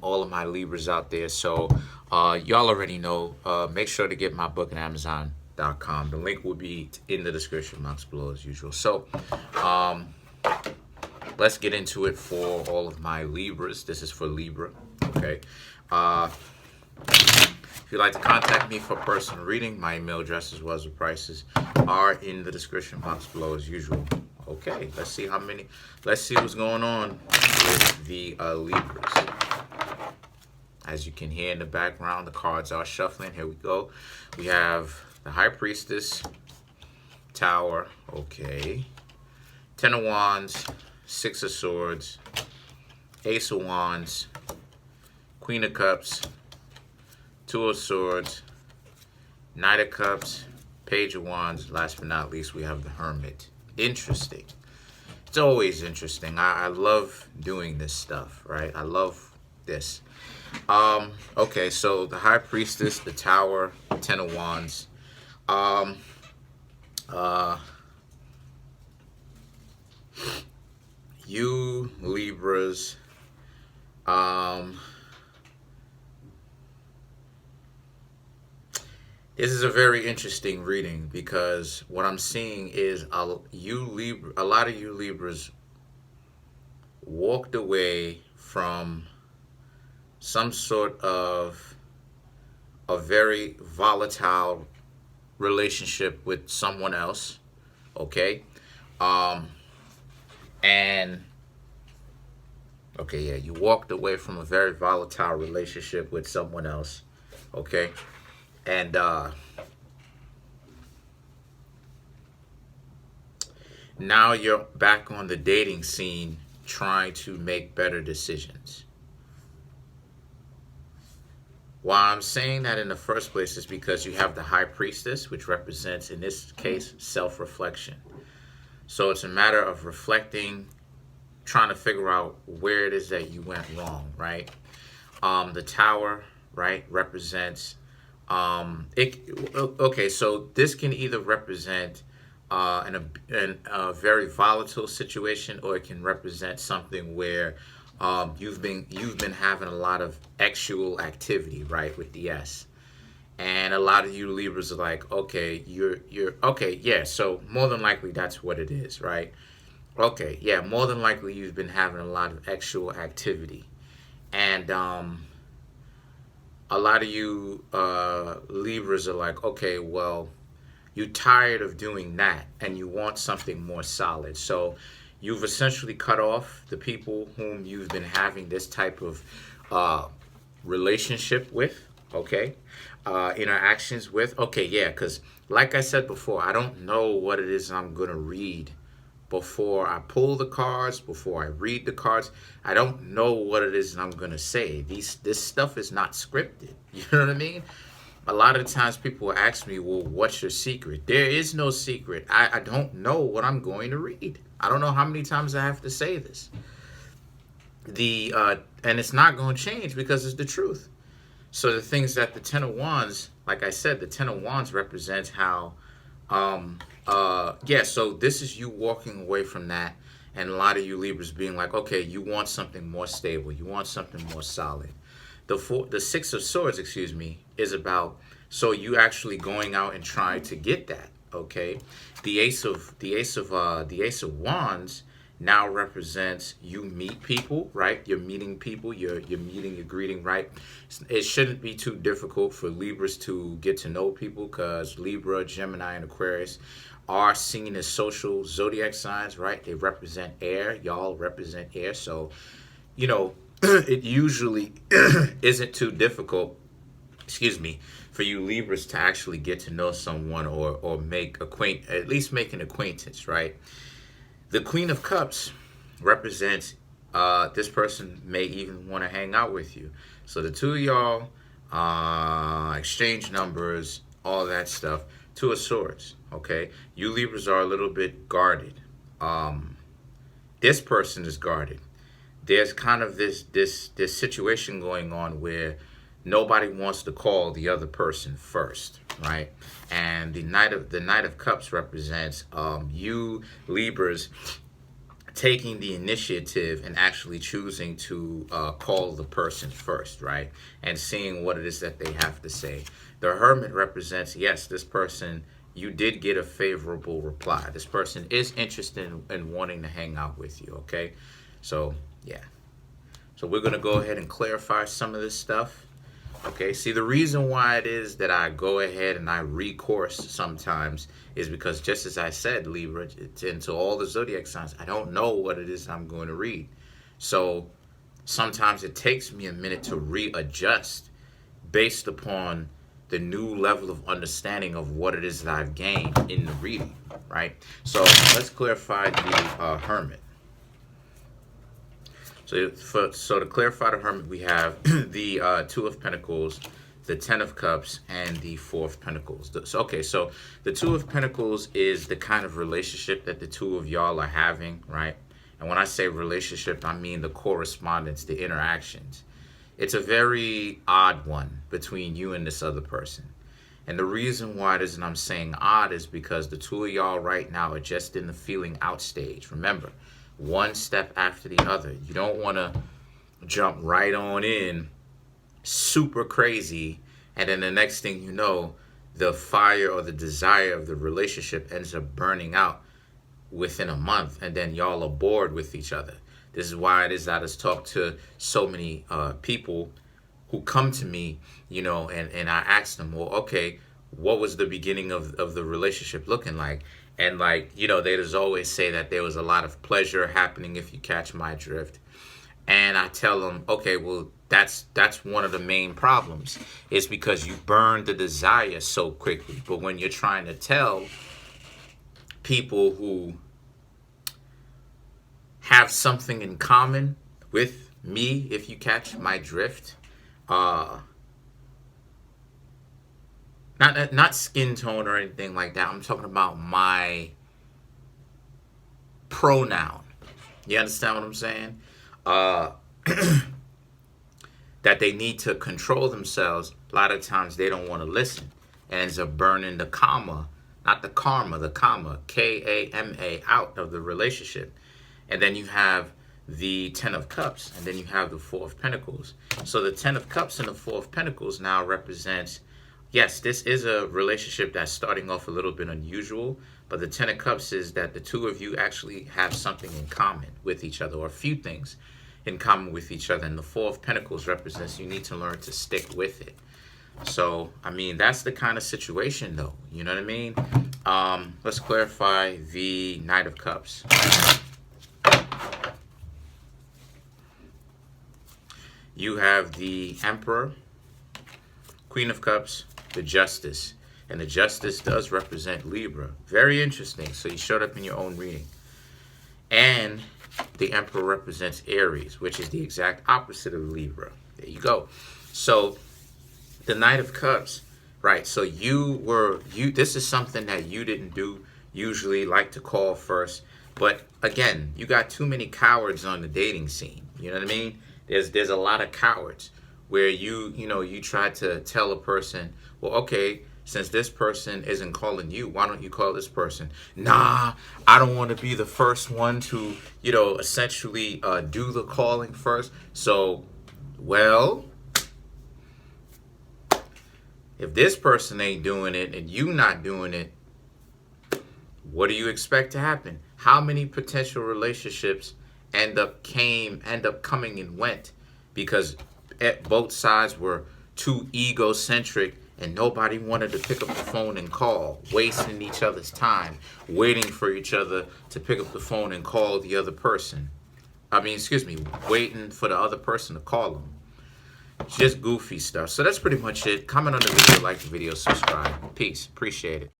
all of my Libras out there. So y'all already know. Make sure to get my book at Amazon.com. The link will be in the description box below as usual. So let's get into it for all of my Libras. This is for Libra. Okay. If you'd like to contact me for personal reading, my email address as well as the prices are in the description box below as usual. Okay, let's see what's going on with the Libras. As you can hear in the background, the cards are shuffling. Here we go. We have the High Priestess, Tower, okay, Ten of Wands, Six of Swords, Ace of Wands, Queen of Cups, Two of Swords, Knight of Cups, Page of Wands. Last but not least, we have the Hermit. Interesting. It's always interesting. I love doing this stuff, right? I love this. Okay, so the High Priestess, the Tower, Ten of Wands. You Libras, this is a very interesting reading because what I'm seeing is a lot of you Libras walked away from some sort of a very volatile relationship with someone else, okay? You walked away from a very volatile relationship with someone else, okay? And now you're back on the dating scene trying to make better decisions. Why I'm saying that in the first place is because you have the High Priestess, which represents, in this case, self-reflection. So it's a matter of reflecting, trying to figure out where it is that you went wrong, right? The Tower, right, represents okay, so this can either represent a very volatile situation, or it can represent something where you've been having a lot of sexual activity, right, with the S. And a lot of you Libras are like, okay, you're okay, yeah, so more than likely that's what it is, right? Okay, yeah, more than likely you've been having a lot of sexual activity. And a lot of you Libras are like, okay, well, you're tired of doing that and you want something more solid. So you've essentially cut off the people whom you've been having this type of relationship with, okay? Interactions with. Okay, yeah, because like I said before, I don't know what it is I'm going to read before I pull the cards, before I read the cards. I don't know what it is I'm going to say. This stuff is not scripted. You know what I mean? A lot of the times people will ask me, well, what's your secret? There is no secret. I don't know what I'm going to read. I don't know how many times I have to say this. And it's not going to change because it's the truth. So the things that the Ten of Wands, like I said, the Ten of Wands represents how, so this is you walking away from that, and a lot of you Libras being like, okay, you want something more stable, you want something more solid. The Six of Swords, is about, so you actually going out and trying to get that, okay? The Ace of Wands now represents you meet people, right? You're meeting people, you're greeting, right? It shouldn't be too difficult for Libras to get to know people because Libra, Gemini, and Aquarius are seen as social zodiac signs, right? They represent air. Y'all represent air. So, you know, it usually isn't too difficult, for you Libras to actually get to know someone or at least make an acquaintance, right? The Queen of Cups represents this person may even want to hang out with you. So the two of y'all exchange numbers, all that stuff. Two of Swords, okay? You Libras are a little bit guarded. This person is guarded. There's kind of this situation going on where nobody wants to call the other person first, right? And the Knight of Cups represents you Libras taking the initiative and actually choosing to call the person first, right? And seeing what it is that they have to say. The Hermit represents, yes, this person, you did get a favorable reply. This person is interested in wanting to hang out with you, okay? So, yeah. So we're going to go ahead and clarify some of this stuff. Okay, see, the reason why it is that I go ahead and I recourse sometimes is because, just as I said, Libra, into all the zodiac signs, I don't know what it is I'm going to read. So sometimes it takes me a minute to readjust based upon the new level of understanding of what it is that I've gained in the reading, right? So let's clarify the Hermit. So to clarify the Hermit, we have the Two of Pentacles, the Ten of Cups, and the Four of Pentacles. So the Two of Pentacles is the kind of relationship that the two of y'all are having, right? And when I say relationship, I mean the correspondence, the interactions. It's a very odd one between you and this other person. And the reason why it is that I'm saying odd is because the two of y'all right now are just in the feeling out stage. Remember, one step after the other. You don't want to jump right on in super crazy, and then the next thing you know, the fire or the desire of the relationship ends up burning out within a month, and then y'all are bored with each other. This is why it is that I just talk to so many people who come to me, you know, and I ask them, well, okay, what was the beginning of the relationship looking like? And like, you know, they just always say that there was a lot of pleasure happening, if you catch my drift. And I tell them, okay, well, that's one of the main problems, is because you burn the desire so quickly. But when you're trying to tell people who have something in common with me, if you catch my drift, not skin tone or anything like that. I'm talking about my pronoun. You understand what I'm saying? That they need to control themselves. A lot of times they don't want to listen, and ends up burning the comma, not the karma, the comma, K-A-M-A, out of the relationship. And then you have the Ten of Cups, and then you have the Four of Pentacles. So the Ten of Cups and the Four of Pentacles now represents, yes, this is a relationship that's starting off a little bit unusual, but the Ten of Cups is that the two of you actually have something in common with each other, or a few things in common with each other. And the Four of Pentacles represents you need to learn to stick with it. So, I mean, that's the kind of situation, though. You know what I mean? Let's clarify the Knight of Cups. You have the Emperor, Queen of Cups, the Justice. And the Justice does represent Libra. Very interesting. So you showed up in your own reading. And the Emperor represents Aries, which is the exact opposite of Libra. There you go. So the Knight of Cups, right? So this is something that you didn't do usually, like to call first. But again, you got too many cowards on the dating scene. You know what I mean? There's a lot of cowards where you try to tell a person, well, okay, since this person isn't calling you, why don't you call this person? Nah, I don't want to be the first one to, essentially do the calling first. So, well, if this person ain't doing it and you not doing it, what do you expect to happen? How many potential relationships end up coming and went because both sides were too egocentric and nobody wanted to pick up the phone and call, wasting each other's time, waiting for each other to pick up the phone and call the other person. Waiting for the other person to call them. Just goofy stuff. So that's pretty much it. Comment on the video, like the video, subscribe. Peace. Appreciate it.